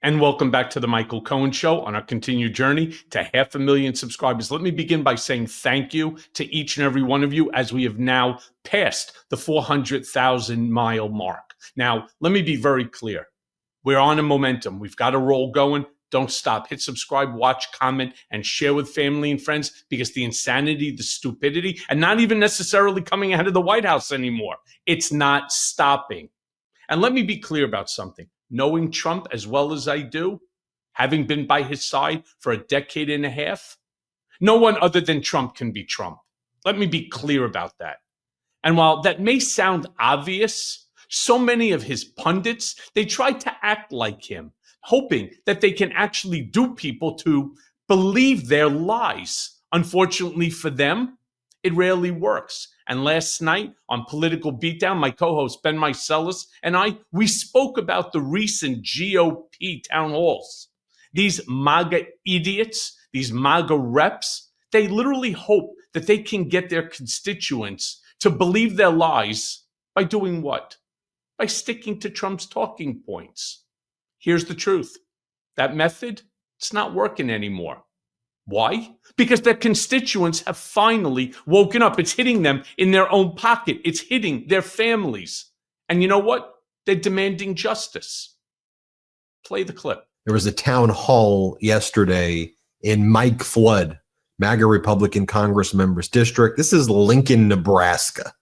And welcome back to the Michael Cohen Show on our continued journey to 500,000 subscribers. Let me begin by saying thank you to each and every one of you as we have now passed the 400,000 mile mark. Now, let me be very clear. We're on a momentum. We've got a roll going. Don't stop. Hit subscribe, watch, comment, and share with family and friends, because the insanity, the stupidity, and not even necessarily coming out of the White House anymore, it's not stopping. And let me be clear about something. Knowing Trump as well as I do, having been by his side for a decade and a half, no one other than Trump can be Trump. Let me be clear about that. And while that may sound obvious, so many of his pundits, they try to act like him, hoping that they can actually dupe people to believe their lies. Unfortunately for them, it rarely works. And last night on Political Beatdown, my co-host Ben Meiselas and we spoke about the recent GOP town halls. These MAGA idiots, these MAGA reps, they literally hope that they can get their constituents to believe their lies by doing what? By sticking to Trump's talking points. Here's the truth. That method, it's not working anymore. Why? Because their constituents have finally woken up. It's hitting them in their own pocket. It's hitting their families. And you know what? They're demanding justice. Play the clip. There was a town hall yesterday in Mike Flood, MAGA Republican Congress member's district. This is Lincoln, Nebraska.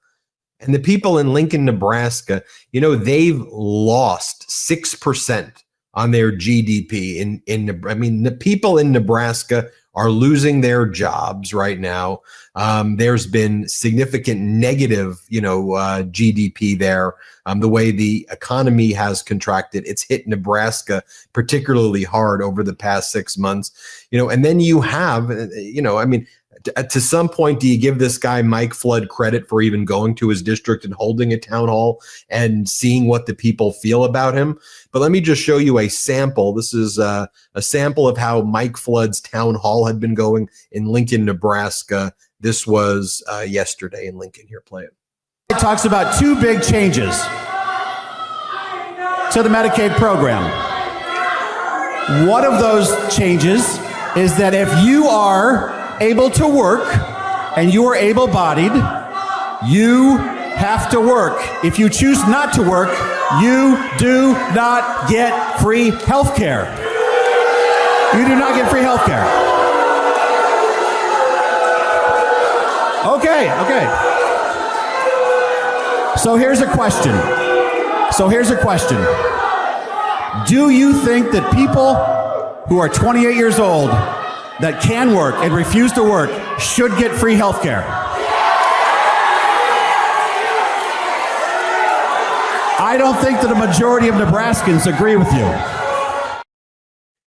And the people in Lincoln, Nebraska, you know, they've lost 6% on their GDP. I mean, the people in Nebraska are losing their jobs right now. There's been significant negative, GDP there. The way the economy has contracted, it's hit Nebraska particularly hard over the past 6 months. And then you have, to some point, do you give this guy Mike Flood credit for even going to his district and holding a town hall and seeing what the people feel about him? But let me just show you a sample. This is a sample of how Mike Flood's town hall had been going in Lincoln, Nebraska. This was yesterday in Lincoln. Here, play it. It talks about two big changes to the Medicaid program. One of those changes is that if you are able to work and you are able-bodied, you have to work. If you choose not to work, you do not get free health care. You do not get free health care. Okay. So here's a question. Do you think that people who are 28 years old that can work and refuse to work should get free health care? I don't think that a majority of Nebraskans agree with you.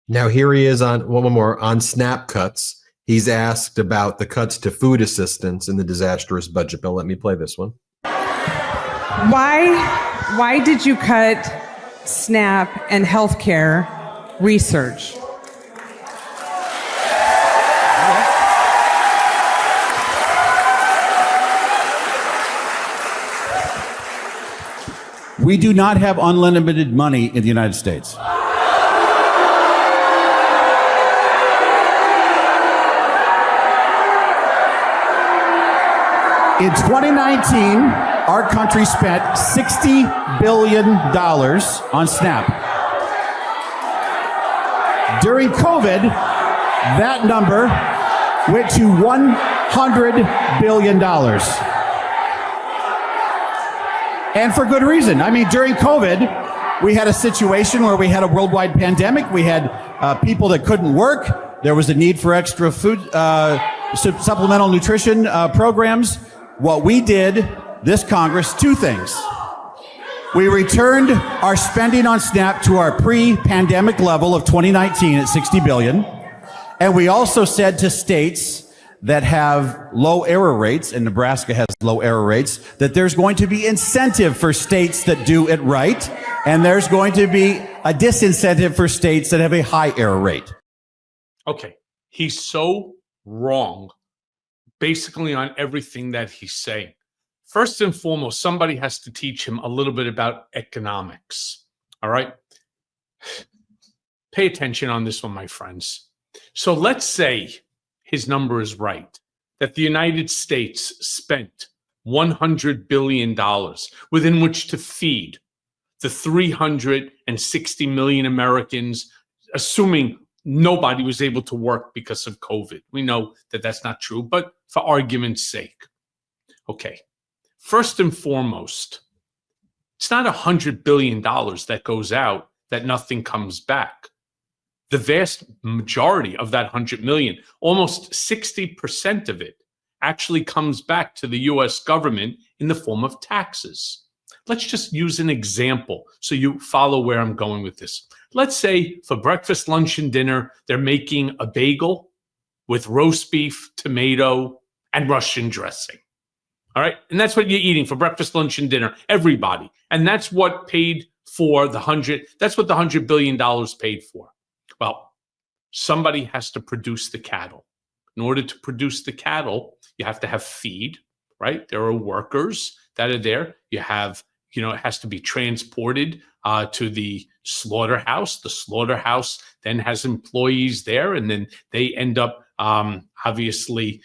Now here he is on one more on SNAP cuts. He's asked about the cuts to food assistance in the disastrous budget bill. Let me play this one. Why did you cut SNAP and healthcare research? We do not have unlimited money in the United States. In 2019, our country spent $60 billion on SNAP. During COVID, that number went to $100 billion. And for good reason. I mean, during COVID, we had a situation where we had a worldwide pandemic. We had people that couldn't work. There was a need for extra food, supplemental nutrition programs. What we did, this Congress, two things. We returned our spending on SNAP to our pre-pandemic level of 2019 at $60 billion. And we also said to states that have low error rates, and Nebraska has low error rates, that there's going to be incentive for states that do it right, and there's going to be a disincentive for states that have a high error rate. Okay, he's so wrong, basically on everything that he's saying. First and foremost, somebody has to teach him a little bit about economics, all right? Pay attention on this one, my friends. So let's say his number is right, that the United States spent $100 billion within which to feed the 360 million Americans, assuming nobody was able to work because of COVID. We know that that's not true, but for argument's sake. Okay, first and foremost, it's not $100 billion that goes out that nothing comes back. The vast majority of that 100 million, almost 60% of it, actually comes back to the US government in the form of taxes. Let's just use an example so you follow where I'm going with this. Let's say for breakfast, lunch, and dinner, they're making a bagel with roast beef, tomato, and Russian dressing. All right. And that's what you're eating for breakfast, lunch, and dinner, everybody. And that's what paid for that's what the $100 billion paid for. Well, somebody has to produce the cattle. In order to produce the cattle, you have to have feed, right? There are workers that are there. You have, it has to be transported to the slaughterhouse. The slaughterhouse then has employees there, and then they end up obviously,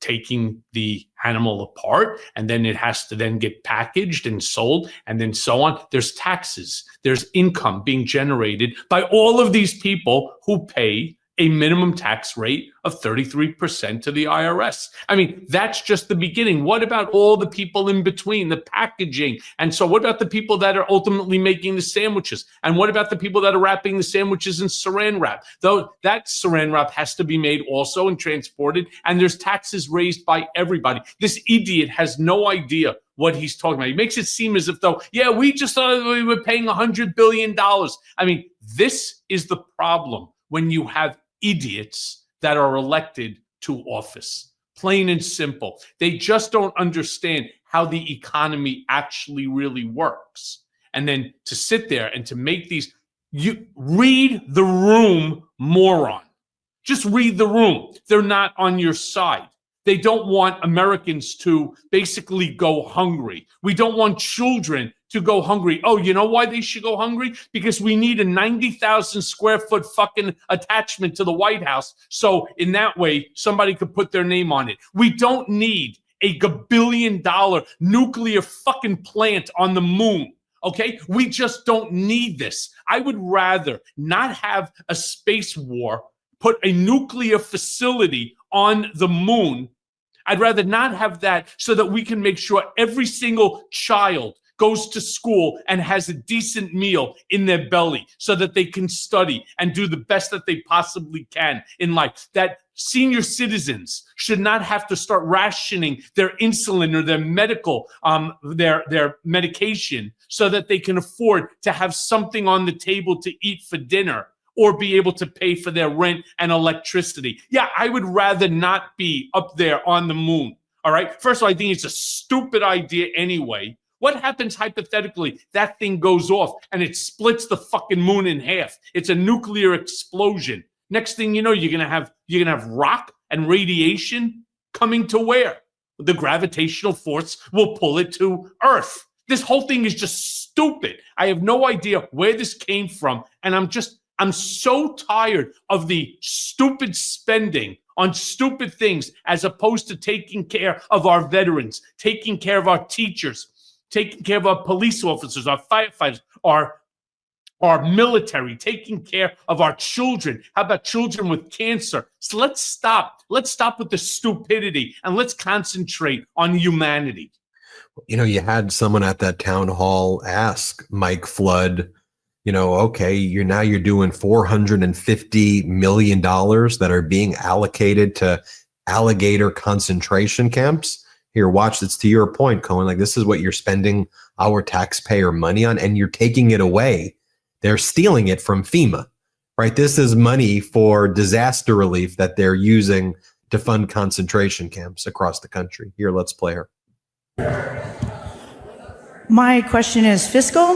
taking the animal apart, and then it has to then get packaged and sold, and then so on. There's taxes. There's income being generated by all of these people who pay a minimum tax rate of 33% to the IRS. I mean, that's just the beginning. What about all the people in between, the packaging? And so what about the people that are ultimately making the sandwiches? And what about the people that are wrapping the sandwiches in saran wrap? Though that saran wrap has to be made also and transported, and there's taxes raised by everybody. This idiot has no idea what he's talking about. He makes it seem as if though, yeah, we just thought we were paying $100 billion. I mean, this is the problem when you have idiots that are elected to office. Plain and simple. They just don't understand how the economy actually really works. And then to sit there and to make these, you read the room, moron. Just read the room. They're not on your side. They don't want Americans to basically go hungry. We don't want children to go hungry. Oh, you know why they should go hungry? Because we need a 90,000 square foot fucking attachment to the White House. So in that way, somebody could put their name on it. We don't need a $1 nuclear fucking plant on the moon. Okay? We just don't need this. I would rather not have a space war, put a nuclear facility on the moon. I'd rather not have that so that we can make sure every single child goes to school and has a decent meal in their belly so that they can study and do the best that they possibly can in life. That senior citizens should not have to start rationing their insulin or their medical, their medication so that they can afford to have something on the table to eat for dinner or be able to pay for their rent and electricity. Yeah, I would rather not be up there on the moon, all right? First of all, I think it's a stupid idea anyway. What happens hypothetically? That thing goes off and it splits the fucking moon in half. It's a nuclear explosion. Next thing you know, you're gonna have rock and radiation coming to where? The gravitational force will pull it to Earth. This whole thing is just stupid. I have no idea where this came from, and I'm so tired of the stupid spending on stupid things as opposed to taking care of our veterans, taking care of our teachers, taking care of our police officers, our firefighters, our military, taking care of our children. How about children with cancer? So let's stop. Let's stop with the stupidity and let's concentrate on humanity. You had someone at that town hall ask Mike Flood, okay, you're doing $450 million that are being allocated to alligator concentration camps. Here, watch, it's to your point, Cohen. Like, this is what you're spending our taxpayer money on, and you're taking it away. They're stealing it from FEMA, right? This is money for disaster relief that they're using to fund concentration camps across the country. Here, let's play her. My question is fiscal.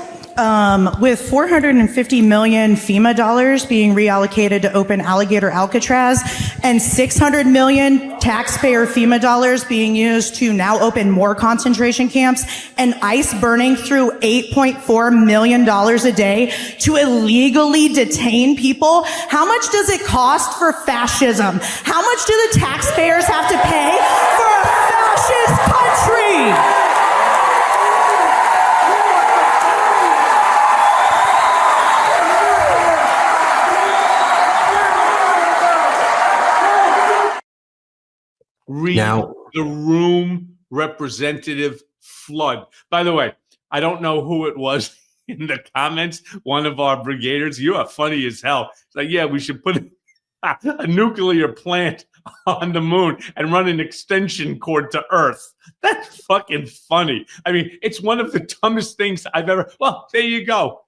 With $450 million FEMA dollars being reallocated to open Alligator Alcatraz and 600 million taxpayer FEMA dollars being used to now open more concentration camps, and ICE burning through $8.4 million a day to illegally detain people. How much does it cost for fascism? How much do the taxpayers have to pay for a fascist country? Read the room, Representative Flood. By the way, I don't know who it was in the comments. One of our brigaders, you are funny as hell. It's like, yeah, we should put a nuclear plant on the moon and run an extension cord to Earth. That's fucking funny. I mean, it's one of the dumbest things I've ever. Well, there you go.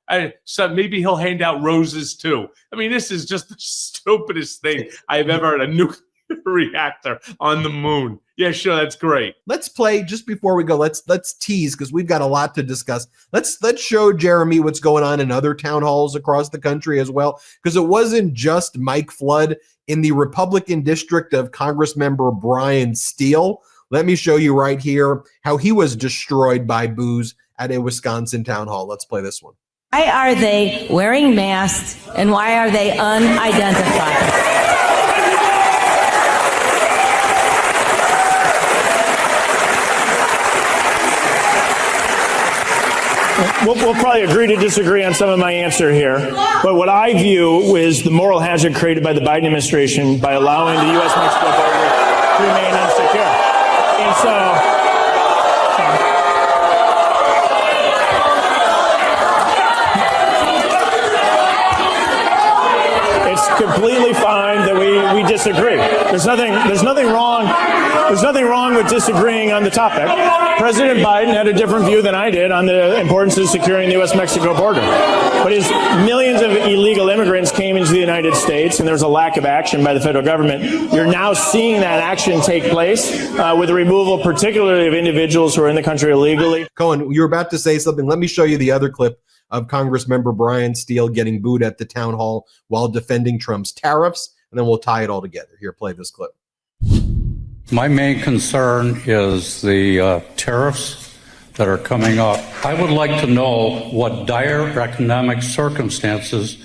So maybe he'll hand out roses too. I mean, this is just the stupidest thing I've ever heard. A nuclear reactor on the moon. Yeah, sure, that's great. Let's play just before we go. Let's tease because we've got a lot to discuss. Let's show Jeremy what's going on in other town halls across the country as well, because it wasn't just Mike Flood in the Republican district of Congressmember Brian Steele. Let me show you right here how he was destroyed by booze at a Wisconsin town hall. Let's play this one. Why are they wearing masks and why are they unidentified? We'll probably agree to disagree on some of my answer here, but what I view is the moral hazard created by the Biden administration by allowing the U.S.-Mexico border to remain insecure. And so it's completely fine that we disagree. There's nothing wrong with disagreeing on the topic. President Biden had a different view than I did on the importance of securing the U.S.-Mexico border. But as millions of illegal immigrants came into the United States and there was a lack of action by the federal government, you're now seeing that action take place with the removal particularly of individuals who are in the country illegally. Cohen, you were about to say something. Let me show you the other clip of Congressmember Brian Steele getting booed at the town hall while defending Trump's tariffs, and then we'll tie it all together. Here, play this clip. My main concern is the tariffs that are coming up. I would like to know what dire economic circumstances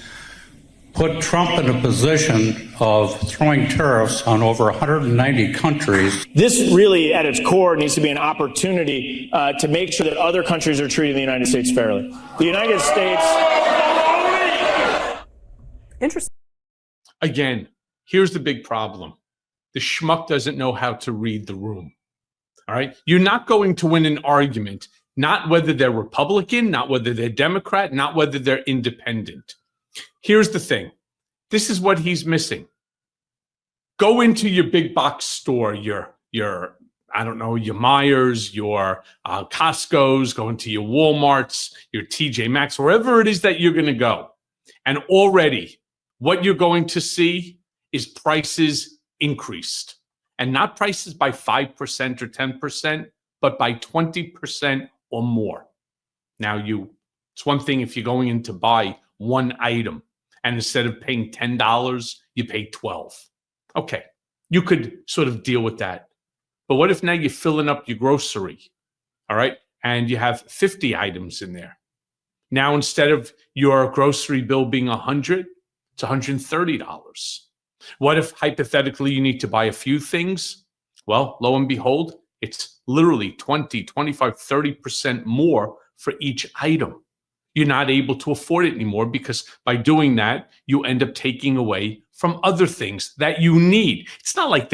put Trump in a position of throwing tariffs on over 190 countries. This really, at its core, needs to be an opportunity to make sure that other countries are treating the United States fairly. The United States... Interesting. Again, here's the big problem. The schmuck doesn't know how to read the room. All right? You're not going to win an argument, not whether they're Republican, not whether they're Democrat, not whether they're independent. Here's the thing. This is what he's missing. Go into your big box store, your I don't know, your Myers, your Costco's, go into your Walmarts, your TJ Maxx, wherever it is that you're going to go. And already what you're going to see is prices increased, and not prices by 5% or 10%, but by 20% or more. Now it's one thing if you're going in to buy one item and instead of paying $10, you pay $12. Okay, you could sort of deal with that. But what if now you're filling up your grocery, all right, and you have 50 items in there? Now, instead of your grocery bill being $100, it's $130. What if hypothetically you need to buy a few things? Well, lo and behold, it's literally 20, 25, 30% more for each item. You're not able to afford it anymore because by doing that, you end up taking away from other things that you need. It's not like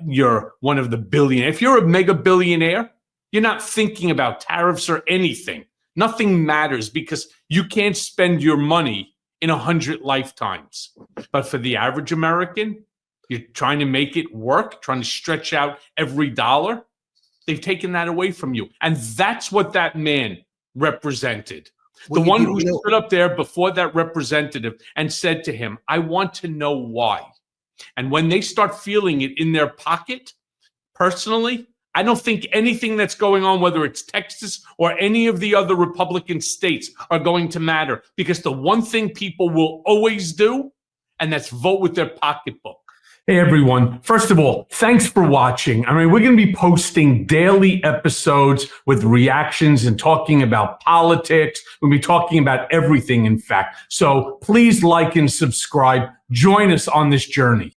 you're one of the billionaires. If you're a mega billionaire, you're not thinking about tariffs or anything. Nothing matters because you can't spend your money in 100 lifetimes. But for the average American, you're trying to make it work, trying to stretch out every dollar. They've taken that away from you. And that's what that man represented. The one who stood up there before that representative and said to him, I want to know why. And when they start feeling it in their pocket, personally, I don't think anything that's going on, whether it's Texas or any of the other Republican states, are going to matter, because the one thing people will always do, and that's vote with their pocketbook. Hey, everyone. First of all, thanks for watching. I mean, we're going to be posting daily episodes with reactions and talking about politics. We'll be talking about everything, in fact. So please like and subscribe. Join us on this journey.